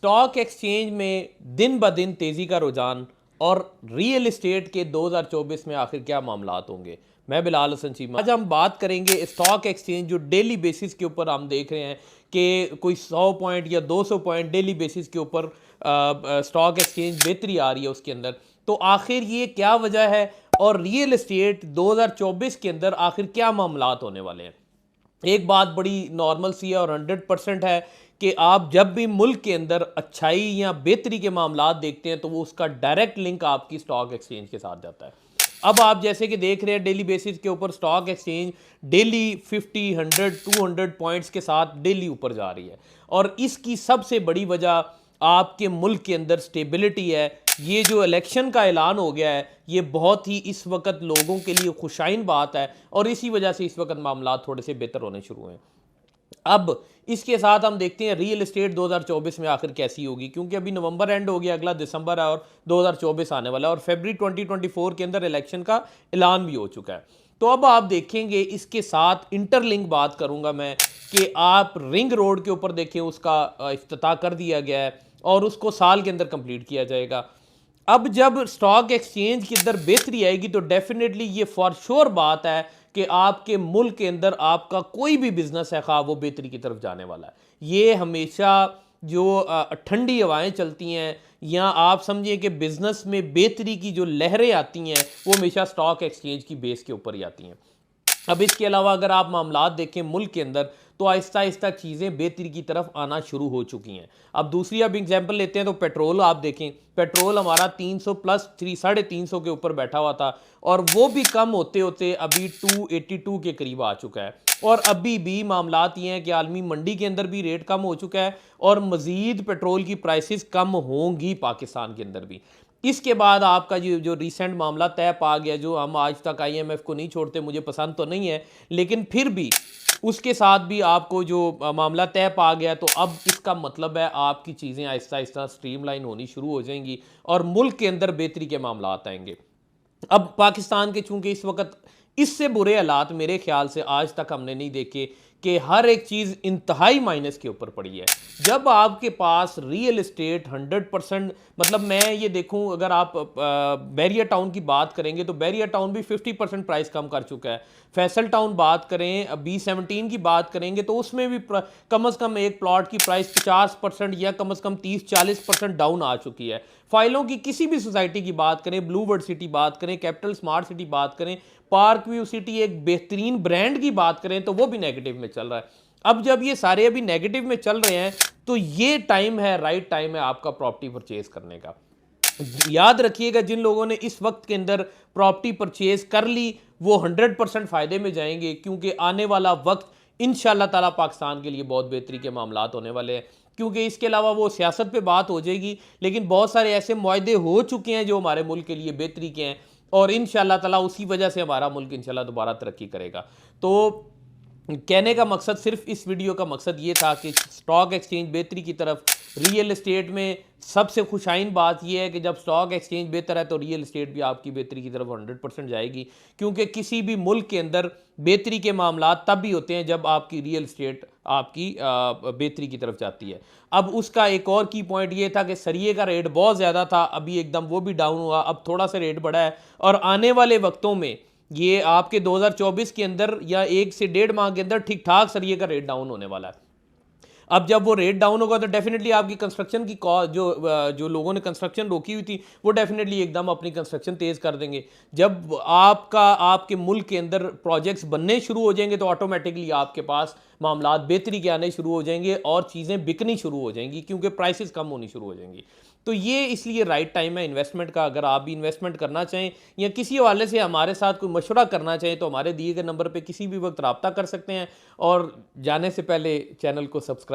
Stock exchange में दिन ब दिन तेज़ी का रुझान और रियल एस्टेट के 2024 में आखिर क्या मामलात होंगे। मैं बिलाल हसन चीमा। आज हम बात करेंगे स्टॉक एक्सचेंज जो डेली बेसिस के ऊपर हम देख रहे हैं कि कोई 100 पॉइंट या 200 पॉइंट डेली बेसिस के ऊपर स्टॉक एक्सचेंज बेहतरी आ रही है उसके अंदर। तो आखिर ये क्या वजह है और रियल एस्टेट 2024 के अंदर आखिर क्या मामलात होने वाले हैं। एक बात बड़ी नॉर्मल सी है और 100% है कि आप जब भी मुल्क के अंदर अच्छाई या बेहतरी के मामलात देखते हैं तो वो उसका डायरेक्ट लिंक आपकी स्टॉक एक्सचेंज के साथ जाता है। अब आप जैसे कि देख रहे हैं डेली बेसिस के ऊपर स्टॉक एक्सचेंज डेली 50, 100, 200 पॉइंट्स के साथ डेली ऊपर जा रही है और इसकी सबसे बड़ी वजह आपके मुल्क के अंदर स्टेबिलिटी है। ये जो इलेक्शन का ऐलान हो गया है ये बहुत ही इस वक्त लोगों के लिए खुशाइन बात है और इसी वजह से इस वक्त मामला थोड़े से बेहतर होने शुरू हुए हैं। अब इसके साथ हम देखते हैं रियल एस्टेट 2024 में आखिर कैसी होगी, क्योंकि अभी नवंबर एंड हो गया, अगला दिसंबर है और 2024 आने वाला है और फरवरी 2024 के अंदर इलेक्शन का ऐलान भी हो चुका है। तो अब आप देखेंगे इसके साथ इंटरलिंक बात करूंगा मैं कि आप रिंग रोड के ऊपर देखें, उसका इफ्तिताह कर दिया गया है और उसको साल के अंदर कंप्लीट किया जाएगा। अब जब स्टॉक एक्सचेंज के अंदर बेहतरी आएगी तो डेफिनेटली ये फॉर श्योर बात है कि आपके मुल्क के अंदर आपका कोई भी बिजनेस है खा वो बेहतरी की तरफ जाने वाला है। ये हमेशा जो ठंडी हवाएं चलती हैं या आप समझिए कि बिजनेस में बेहतरी की जो लहरें आती हैं वो हमेशा स्टॉक एक्सचेंज की बेस के ऊपर ही आती हैं। अब इसके अलावा अगर आप मामलात देखें मुल्क के अंदर तो आहिस्ता आहिस्ता चीज़ें बेहतरी की तरफ आना शुरू हो चुकी हैं। अब दूसरी अब एग्जांपल लेते हैं तो पेट्रोल आप देखें, पेट्रोल हमारा 300 प्लस 350 के ऊपर बैठा हुआ था और वो भी कम होते होते अभी 282 के करीब आ चुका है और अभी भी मामलात ये हैं कि आलमी मंडी के अंदर भी रेट कम हो चुका है और मज़ीद पेट्रोल की प्राइसेस कम होंगी पाकिस्तान के अंदर भी। इसके बाद आपका जो रिसेंट मामला तय पा गया, जो हम आज तक आईएमएफ को नहीं छोड़ते, मुझे पसंद तो नहीं है लेकिन फिर भी उसके साथ भी आपको जो मामला तय पा गया तो अब इसका मतलब है आपकी चीज़ें आहिस्ता आहिस्ता स्ट्रीमलाइन होनी शुरू हो जाएंगी और मुल्क के अंदर बेहतरी के मामला आएंगे। अब पाकिस्तान के चूंकि इस वक्त इससे बुरे हालात मेरे ख्याल से आज तक हमने नहीं देखे कि हर एक चीज़ इंतहाई माइनस के ऊपर पड़ी है। जब आपके पास रियल एस्टेट 100%, मतलब मैं ये देखूं अगर आप बैरिया टाउन की बात करेंगे तो बैरिया टाउन भी 50% प्राइस कम कर चुका है। फैसल टाउन बात करें, B17 की बात करेंगे तो उसमें भी कम से कम एक प्लॉट की प्राइस 50% या कम से कम 30-40% डाउन आ चुकी है। फाइलों की किसी भी सोसाइटी की बात करें, ब्लू वर्ल्ड सिटी बात करें, कैपिटल स्मार्ट सिटी बात करें, पार्क व्यू सिटी एक बेहतरीन ब्रांड की बात करें तो वो भी नेगेटिव में चल रहा है। अब जब ये सारे अभी नेगेटिव में चल रहे हैं तो ये टाइम है, राइट टाइम है आपका प्रॉपर्टी परचेज करने का। याद रखिएगा जिन लोगों ने इस वक्त के अंदर प्रॉपर्टी परचेज कर ली वो 100% फायदे में जाएंगे, क्योंकि आने वाला वक्त इंशाल्लाह ताला पाकिस्तान के लिए बहुत बेहतरी के मामलात होने वाले हैं। क्योंकि इसके अलावा वो सियासत पे बात हो जाएगी लेकिन बहुत सारे ऐसे मुआहदे हो चुके हैं जो हमारे मुल्क के लिए बेहतरी के हैं और इंशाल्लाह ताला उसी वजह से हमारा मुल्क इंशाल्लाह दोबारा तरक्की करेगा। तो कहने का मकसद, सिर्फ इस वीडियो का मकसद ये था कि स्टॉक एक्सचेंज बेहतरी की तरफ, रियल एस्टेट में सबसे खुशाइन बात यह है कि जब स्टॉक एक्सचेंज बेहतर है तो रियल एस्टेट भी आपकी बेहतरी की तरफ 100% जाएगी, क्योंकि किसी भी मुल्क के अंदर बेहतरी के मामला तब भी होते हैं जब आपकी रियल एस्टेट आपकी बेहतरी की तरफ जाती है। अब उसका एक और की पॉइंट ये था कि सरिये का रेट बहुत ज़्यादा था, अभी एकदम वो भी डाउन हुआ, अब थोड़ा सा रेट बढ़ा है और आने वाले वक्तों में ये आपके 2024 के अंदर या 1 से 1.5 माह के अंदर ठीक ठाक सरिये का रेट डाउन होने वाला है। अब जब वो रेट डाउन होगा तो डेफिनेटली आपकी कंस्ट्रक्शन की कॉस्ट, जो लोगों ने कंस्ट्रक्शन रोकी हुई थी वो डेफिनेटली एकदम अपनी कंस्ट्रक्शन तेज़ कर देंगे। जब आपके मुल्क के अंदर प्रोजेक्ट्स बनने शुरू हो जाएंगे तो ऑटोमेटिकली आपके पास मामलात बेहतरी के आने शुरू हो जाएंगे और चीज़ें बिकनी शुरू हो जाएंगी, क्योंकि प्राइसेस कम होनी शुरू हो जाएंगी। तो ये इसलिए राइट टाइम है इन्वेस्टमेंट का। अगर आप भी इन्वेस्टमेंट करना चाहें या किसी हवाले से हमारे साथ कोई मशवरा करना चाहें तो हमारे दिए गए नंबर पे किसी भी वक्त रब्ता कर सकते हैं और जाने से पहले चैनल को सब्सक्राइब